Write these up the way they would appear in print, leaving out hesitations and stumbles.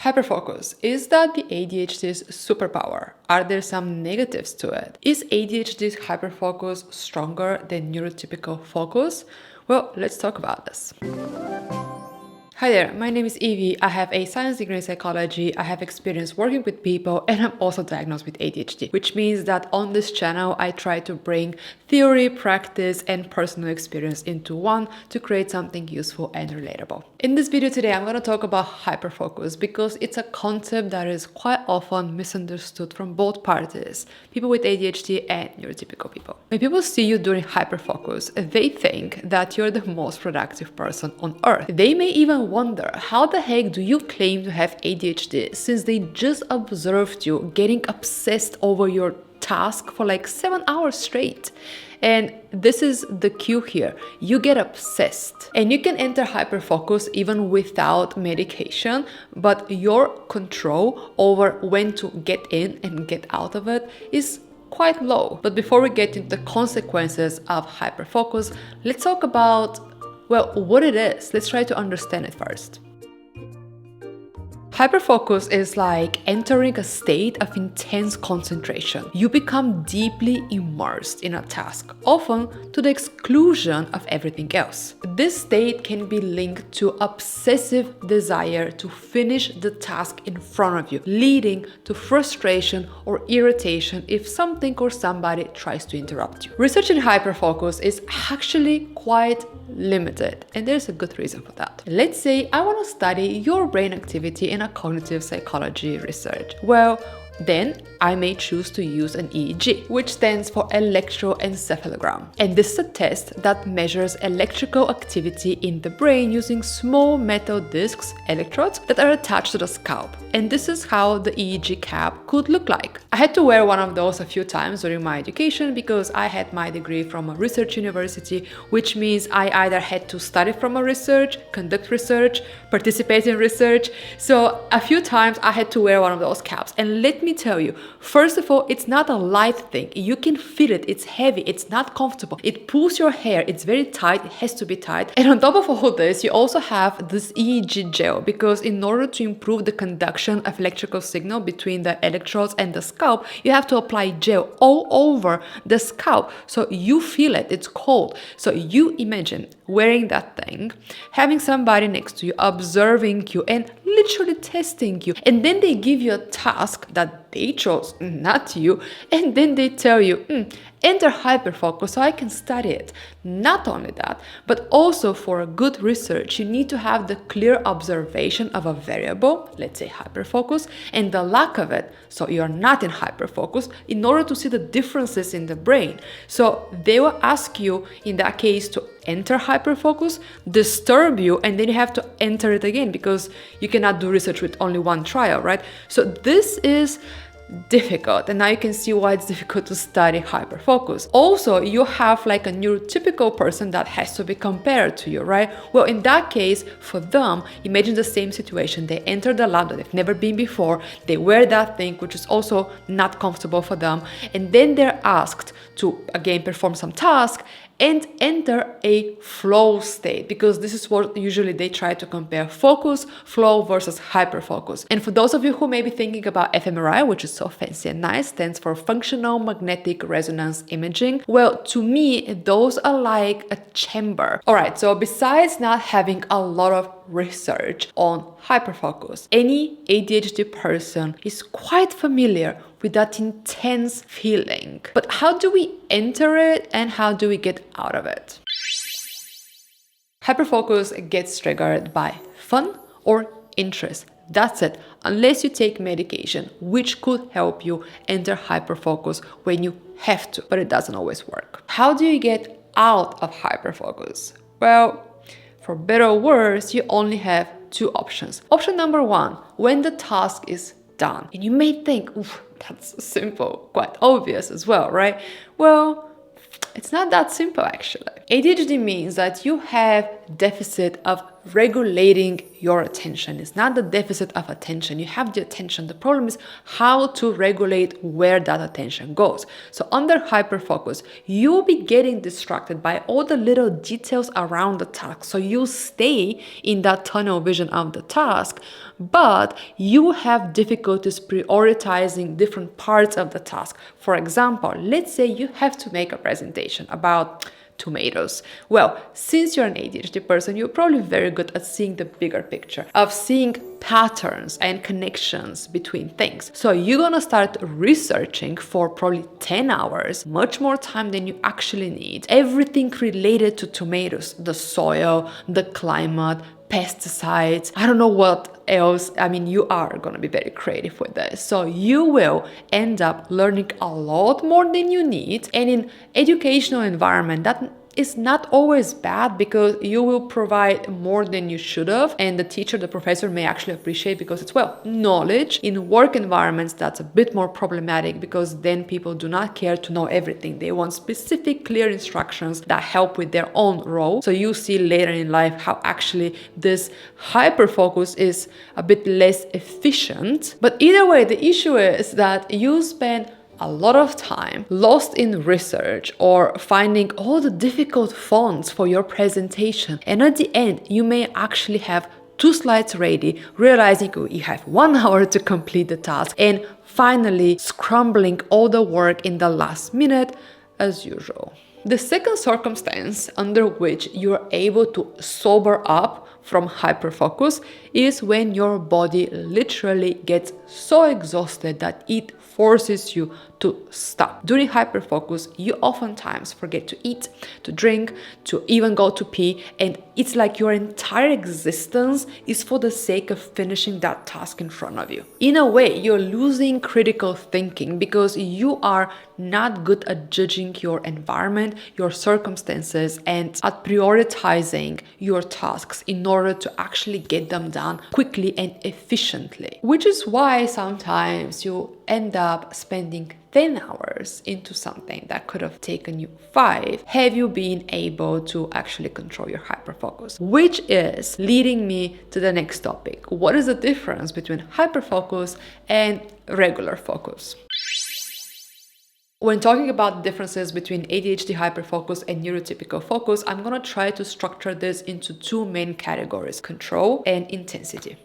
Hyperfocus, is that the ADHD's superpower? Are there some negatives to it? Is ADHD's hyperfocus stronger than neurotypical focus? Well, let's talk about this. Hi there, my name is Evie. I have a science degree in psychology, I have experience working with people, and I'm also diagnosed with ADHD, which means that on this channel, I try to bring theory, practice, and personal experience into one to create something useful and relatable. In this video today, I'm going to talk about hyperfocus because it's a concept that is quite often misunderstood from both parties, people with ADHD and neurotypical people. When people see you during hyperfocus, they think that you're the most productive person on earth. They may even wonder, how the heck do you claim to have ADHD since they just observed you getting obsessed over your task for like 7 hours straight? And this is the cue here. You get obsessed and you can enter hyperfocus even without medication, but your control over when to get in and get out of it is quite low. But before we get into the consequences of hyperfocus, let's talk about, well, what it is. Let's try to understand it first. Hyperfocus is like entering a state of intense concentration. You become deeply immersed in a task, often to the exclusion of everything else. This state can be linked to obsessive desire to finish the task in front of you, leading to frustration or irritation if something or somebody tries to interrupt you. Research in hyperfocus is actually quite limited, and there's a good reason for that. Let's say I want to study your brain activity in a cognitive psychology research. Well, then I may choose to use an EEG, which stands for electroencephalogram. And this is a test that measures electrical activity in the brain using small metal discs, electrodes, that are attached to the scalp. And this is how the EEG cap could look like. I had to wear one of those a few times during my education because I had my degree from a research university, which means I either had to study from a research, conduct research, participate in research. So a few times I had to wear one of those caps. And let me tell you, first of all, it's not a light thing. You can feel it. It's heavy. It's not comfortable. It pulls your hair. It's very tight. It has to be tight. And on top of all this, you also have this EEG gel because in order to improve the conduction of electrical signal between the electrodes and the scalp, you have to apply gel all over the scalp. So you feel it. It's cold. So you imagine wearing that thing, having somebody next to you, observing you and literally testing you. And then they give you a task that they chose, not you. And then they tell you, enter hyperfocus so I can study it. Not only that, but also for a good research, you need to have the clear observation of a variable, let's say hyperfocus, and the lack of it, so you're not in hyperfocus, in order to see the differences in the brain. So they will ask you, in that case, to enter hyperfocus, disturb you, and then you have to enter it again because you cannot do research with only one trial, right? So this is difficult, and now you can see why it's difficult to study hyperfocus. Also, you have like a neurotypical person that has to be compared to you, right? Well, in that case, for them, imagine the same situation. They enter the lab that they've never been before, they wear that thing, which is also not comfortable for them, and then they're asked to, again, perform some task and enter a flow state, because this is what usually they try to compare: focus, flow versus hyperfocus. And for those of you who may be thinking about fMRI, which is so fancy and nice, stands for functional magnetic resonance imaging. Well, to me, those are like a chamber. All right, so besides not having a lot of research on hyperfocus, any ADHD person is quite familiar with that intense feeling. But how do we enter it and how do we get out of it? Hyperfocus gets triggered by fun or interest. That's it, unless you take medication, which could help you enter hyperfocus when you have to, but it doesn't always work. How do you get out of hyperfocus? Well, for better or worse, you only have two options. Option number one, when the task is done. And you may think, oof, that's simple, quite obvious as well, right? Well, it's not that simple actually. ADHD means that you have deficit of regulating your attention. It's not the deficit of attention. You have the attention. The problem is how to regulate where that attention goes. So under hyperfocus, you'll be getting distracted by all the little details around the task. So you stay in that tunnel vision of the task, but you have difficulties prioritizing different parts of the task. For example, let's say you have to make a presentation about tomatoes. Well, since you're an ADHD person, you're probably very good at seeing the bigger picture, of seeing patterns and connections between things. So you're gonna start researching for probably 10 hours, much more time than you actually need. Everything related to tomatoes, the soil, the climate, pesticides, I don't know what else. I mean, you are gonna be very creative with this. So you will end up learning a lot more than you need. And in educational environment, that is not always bad because you will provide more than you should have, and the teacher, the professor may actually appreciate because it's, well, knowledge. In work environments, that's a bit more problematic because then people do not care to know everything. They want specific, clear instructions that help with their own role. So you see later in life how actually this hyperfocus is a bit less efficient. But either way, the issue is that you spend a lot of time lost in research or finding all the difficult fonts for your presentation. And at the end, you may actually have 2 slides ready, realizing you have 1 hour to complete the task, and finally scrambling all the work in the last minute as usual. The second circumstance under which you are able to sober up from hyperfocus is when your body literally gets so exhausted that it forces you to stop. During hyperfocus, you oftentimes forget to eat, to drink, to even go to pee, and it's like your entire existence is for the sake of finishing that task in front of you. In a way, you're losing critical thinking because you are not good at judging your environment, your circumstances, and at prioritizing your tasks in order to actually get them done quickly and efficiently. Which is why sometimes you end up spending 10 hours into something that could have taken you 5 have you been able to actually control your hyperfocus. Which is leading me to the next topic. What is the difference between hyperfocus and regular focus? When talking about differences between ADHD hyperfocus and neurotypical focus, I'm going to try to structure this into 2 main categories: control and intensity.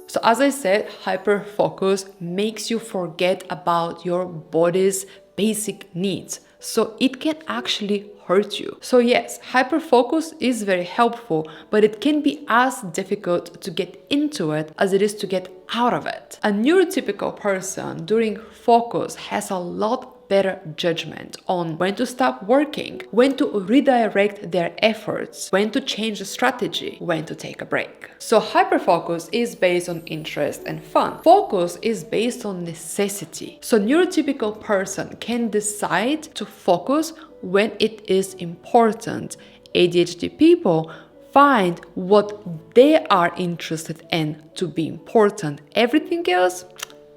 So as I said, hyperfocus makes you forget about your body's basic needs. So it can actually hurt you. So yes, hyperfocus is very helpful, but it can be as difficult to get into it as it is to get out of it. A neurotypical person during focus has a lot better judgment on when to stop working, when to redirect their efforts, when to change the strategy, when to take a break. So hyperfocus is based on interest and fun. Focus is based on necessity. So neurotypical person can decide to focus when it is important. ADHD people find what they are interested in to be important. Everything else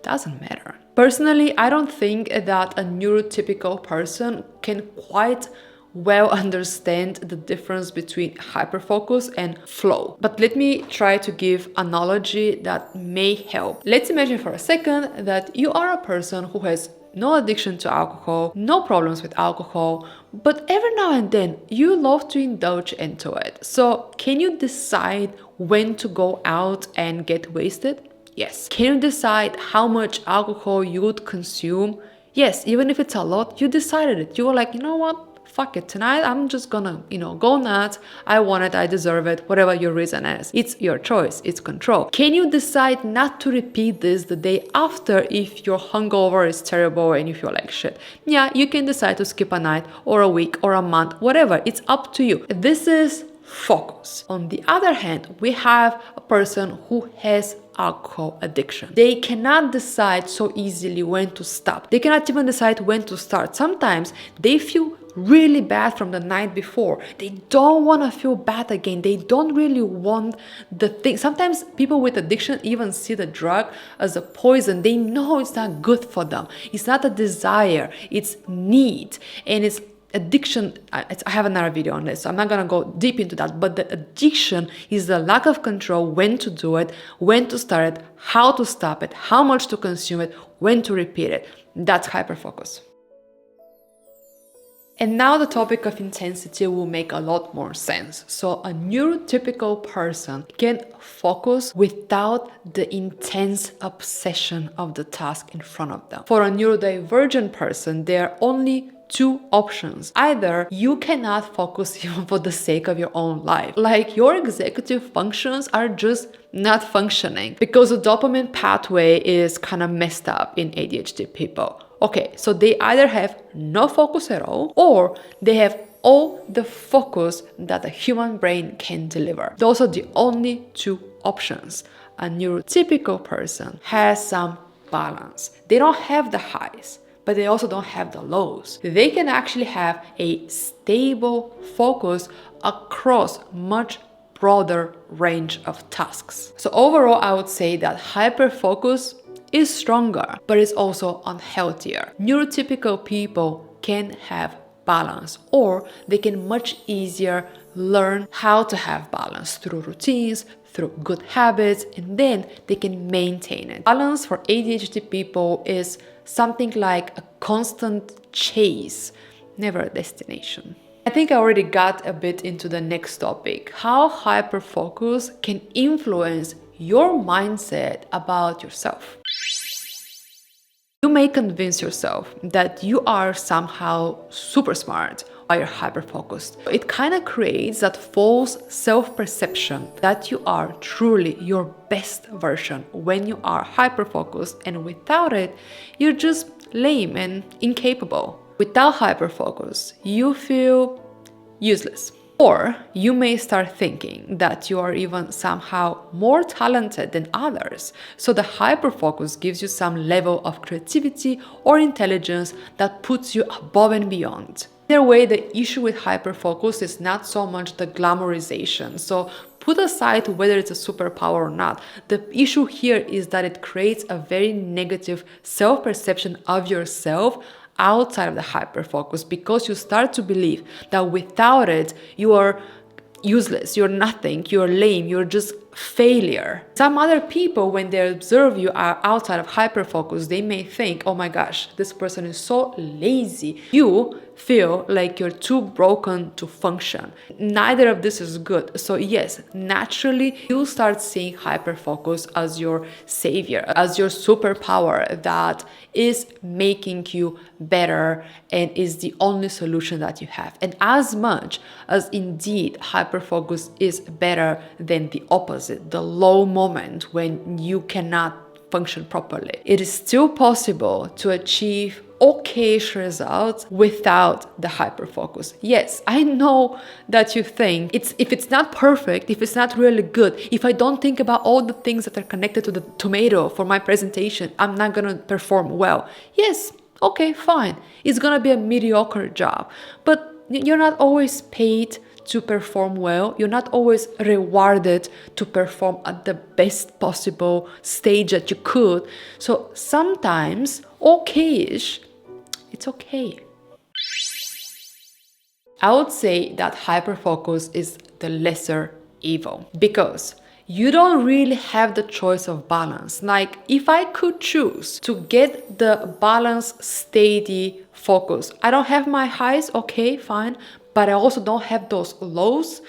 doesn't matter. Personally, I don't think that a neurotypical person can quite well understand the difference between hyperfocus and flow. But let me try to give an analogy that may help. Let's imagine for a second that you are a person who has no addiction to alcohol, no problems with alcohol, but every now and then you love to indulge into it. So can you decide when to go out and get wasted? Yes. Can you decide how much alcohol you would consume? Yes, even if it's a lot, you decided it. You were like, you know what? Fuck it. Tonight, I'm just gonna, go nuts. I want it. I deserve it. Whatever your reason is. It's your choice. It's control. Can you decide not to repeat this the day after if your hungover is terrible and you feel like shit? Yeah, you can decide to skip a night or a week or a month, whatever. It's up to you. This is focus. On the other hand, we have a person who has alcohol addiction. They cannot decide so easily when to stop. They cannot even decide when to start. Sometimes they feel really bad from the night before. They don't want to feel bad again. They don't really want the thing. Sometimes people with addiction even see the drug as a poison. They know it's not good for them. It's not a desire, it's need. And it's addiction, I have another video on this, so I'm not gonna go deep into that, but the addiction is the lack of control when to do it, when to start it, how to stop it, how much to consume it, when to repeat it. That's hyperfocus. And now the topic of intensity will make a lot more sense. So a neurotypical person can focus without the intense obsession of the task in front of them. For a neurodivergent person, there are only two options. Either you cannot focus even for the sake of your own life. Like your executive functions are just not functioning because the dopamine pathway is kind of messed up in ADHD people. Okay, so they either have no focus at all, or they have all the focus that the human brain can deliver. Those are the only two options. A neurotypical person has some balance. They don't have the highs, but they also don't have the lows. They can actually have a stable focus across much broader range of tasks. So overall, I would say that hyperfocus is stronger, but it's also unhealthier. Neurotypical people can have balance, or they can much easier learn how to have balance through routines, through good habits, and then they can maintain it. Balance for ADHD people is something like a constant chase, never a destination. I think I already got a bit into the next topic, how hyperfocus can influence your mindset about yourself. You may convince yourself that you are somehow super smart while you're hyper-focused. It kind of creates that false self-perception that you are truly your best version when you are hyper-focused, and without it, you're just lame and incapable. Without hyper-focus, you feel useless. Or you may start thinking that you are even somehow more talented than others. So the hyperfocus gives you some level of creativity or intelligence that puts you above and beyond. Either way, the issue with hyperfocus is not so much the glamorization. So put aside whether it's a superpower or not. The issue here is that it creates a very negative self-perception of yourself outside of the hyperfocus, because you start to believe that without it, you are useless, you're nothing, you're lame, you're just failure. Some other people, when they observe you are outside of hyperfocus, they may think, oh my gosh, this person is so lazy. You feel like you're too broken to function. Neither of this is good. So yes, naturally, you'll start seeing hyperfocus as your savior, as your superpower that is making you better and is the only solution that you have. And as much as indeed hyperfocus is better than the opposite, the low moment when you cannot function properly, it is still possible to achieve okay-ish results without the hyperfocus. Yes, I know that you think if it's not perfect, if it's not really good, if I don't think about all the things that are connected to the tomato for my presentation, I'm not gonna perform well. Yes, okay, fine. It's gonna be a mediocre job, but you're not always paid to perform well. You're not always rewarded to perform at the best possible stage that you could. So sometimes okay-ish, it's okay. I would say that hyperfocus is the lesser evil, because you don't really have the choice of balance. Like, if I could choose to get the balance, steady focus, I don't have my highs, okay, fine, but I also don't have those lows,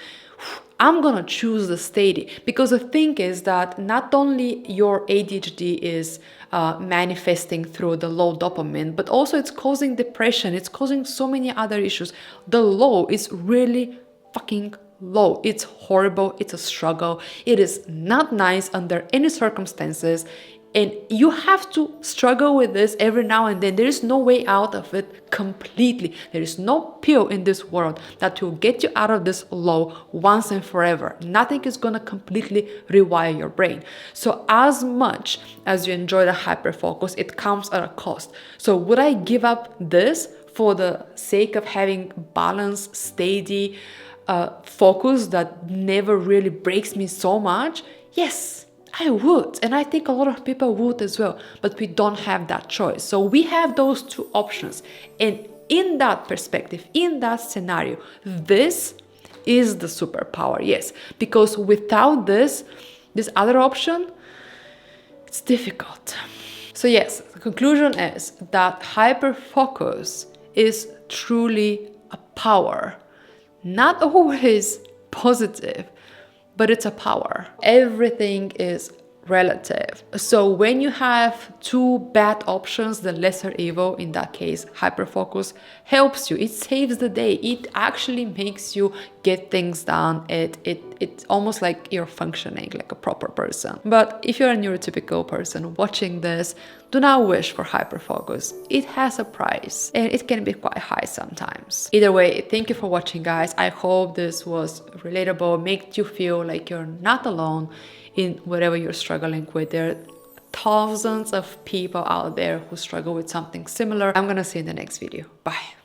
I'm gonna choose the steady. Because the thing is that not only your ADHD is manifesting through the low dopamine, but also it's causing depression, it's causing so many other issues. The low is really fucking low. It's horrible, it's a struggle, it is not nice under any circumstances. And you have to struggle with this every now and then. There is no way out of it completely. There is no pill in this world that will get you out of this low once and forever. Nothing is going to completely rewire your brain. So as much as you enjoy the hyperfocus, it comes at a cost. So would I give up this for the sake of having balance, steady focus that never really breaks me so much? Yes, I would, and I think a lot of people would as well, but we don't have that choice. So we have those two options, and in that perspective, in that scenario, this is the superpower, yes. Because without this other option, it's difficult. So yes, the conclusion is that hyperfocus is truly a power. Not always positive, but it's a power. Everything is relative. So when you have two bad options, the lesser evil, in that case, hyperfocus, helps you. It saves the day. It actually makes you get things done. It's almost like you're functioning like a proper person. But if you're a neurotypical person watching this, do not wish for hyperfocus. It has a price and it can be quite high sometimes. Either way, thank you for watching, guys. I hope this was relatable, made you feel like you're not alone in whatever you're struggling with. There are thousands of people out there who struggle with something similar. I'm gonna see you in the next video. Bye.